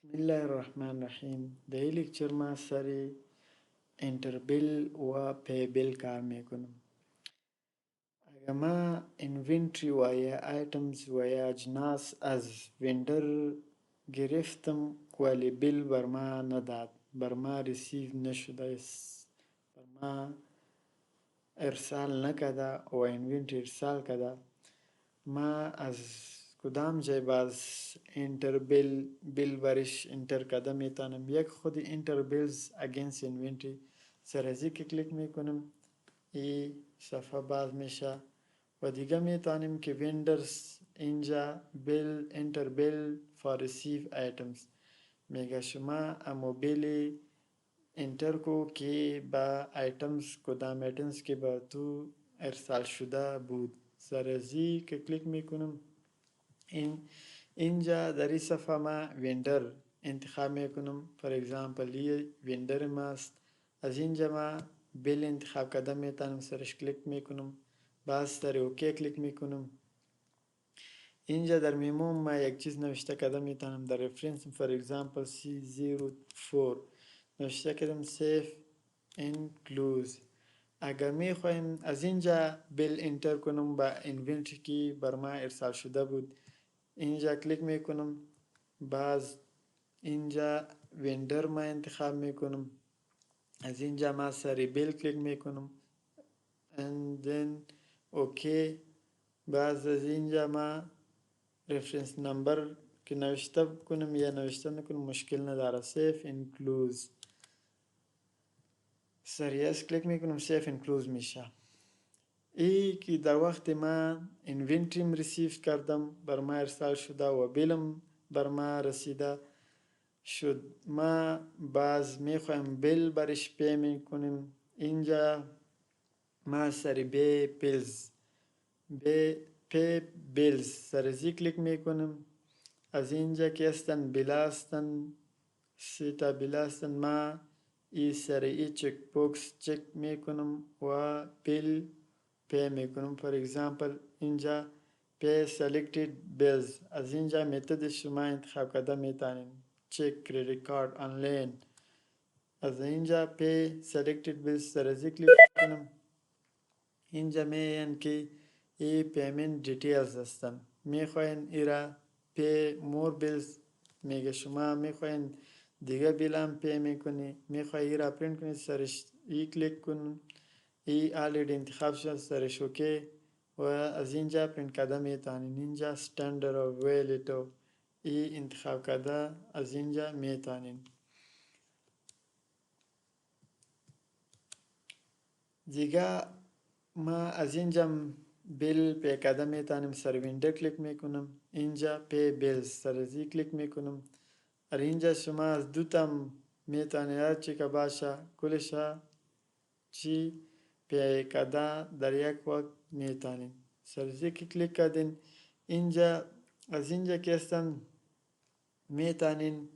بسم الله الرحمن الرحیم. در این لکچر ما سر انتربیل و پیبل کار میکنم. اگر ما انوینتری و یا آیتمز و یا اجناس از وندر گرفتم ولی بیل بر ما نداد، بر ما ریسیو نشده است، بر ما ارسال نکده و انوینتری ارسال کده، ما از کدام جای باز انتر بیل برش انتر کده میتونم. یک خود انتر بیلز اگینست انوینتری سر از که کلیک میکنم، این صفحه باز میشه و دیگه میتونیم که ویندرز اینجا بیل انتر بیل فار ریسیو ایتمز میگه شما امو بیل انتر کو که با ایتمز کدام ایتمز که با تو ارسال شده بود. سر از که کلیک میکنم، اینجا در این صفحه ما وندر انتخاب میکنم. فور اگزامپل یه وندر ماست، از اینجا ما بیل انتخاب کده میتونم، سرش کلیک میکنم، باز سر اوکی کلیک میکنم. اینجا در میمون ما یک چیز نوشته کده میتونم، در رفرنس فور اگزامپل C04 نوشته کدم سیف انکلوز. اگر میخوایم از اینجا بیل انتر کنم با انوینتری که بر ما ارسال شده بود، اینجا کلیک میکنم، باز اینجا وندر ما انتخاب میکنم، از اینجا ما سری بیل کلیک میکنم and then اوکی. باز از اینجا ما رفرنس نمبر که نوشته کنم یا نوشته نکنم مشکل نداره، سیف انکلوز. سری اس کلیک میکنم، سیف انکلوز میشه. ای که در وقت ما انوینتریم ریسیف کردم بر ما ارسال شده و بیلم بر ما رسیده شد. ما باز میخوایم بیل برش پی میکنیم، اینجا ما سر بی بیلز پی بیلز سر زی کلیک میکنیم، از اینجا که هستن بیل هستن، سیتا بیل هستن، ما ای سر ای چک بوکس چک میکنم و بیل پی میکنم. فور اگزامپل اینجا پی سلیکتید بیلز، از اینجا میتد شما انتخاب کده میتونین، چک کریدیت کارت آنلاین. از اینجا پی سلیکتید بیلز سرزی کلیک کنم، اینجا میگن که ای پیمنت دیتیلز هستن، میخواین ایرا پی مور بیلز میگه شما میخواین دیگه بیل هم پی میکنی، میخوای ایرا پرینت کنی، سرش ای کلیک کن، ای آلریدی انتخاب شد، سرش اوکی و از اینجا پرینت کده میتونین. اینجا ستندر و ویلیتو ای انتخاب کده از اینجا میتونین. دیگه ما از اینجا بیل پی کده میتونیم، سر ویندر کلیک میکنم، اینجا پی بیلز سر زی کلیک میکنم. اینجا شما از دوتام میتونید هر چی که باشه کلشه چی پی کده در یک وقت میتونید. سر زی که کلیک کردین، اینجا از اینجا که هستن میتونین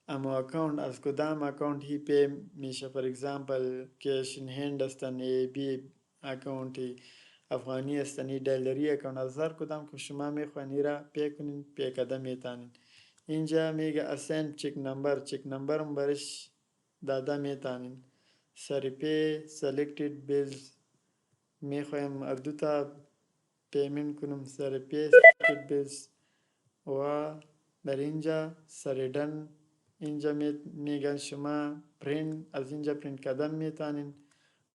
اما اکاونت از کدام اکاونت هی پی میشه. فور اگزامپل کش این هند هستن، ای بی اکاونتی افغانی هستن، دلاری اکاونت، از هر کدام که شما میخواین را پی کنین پی کده میتونین. اینجا میگه اسند چک نمبر، چک نمبرم برش داده میتونین. سر پی سلیکتید بیلز میخوایم اردو تا پیمنت کنم، سر پی سلیکتید بیلز و در اینجا سر دن اینجا میگن شما پرینت، از اینجا پرینت کردن میتونین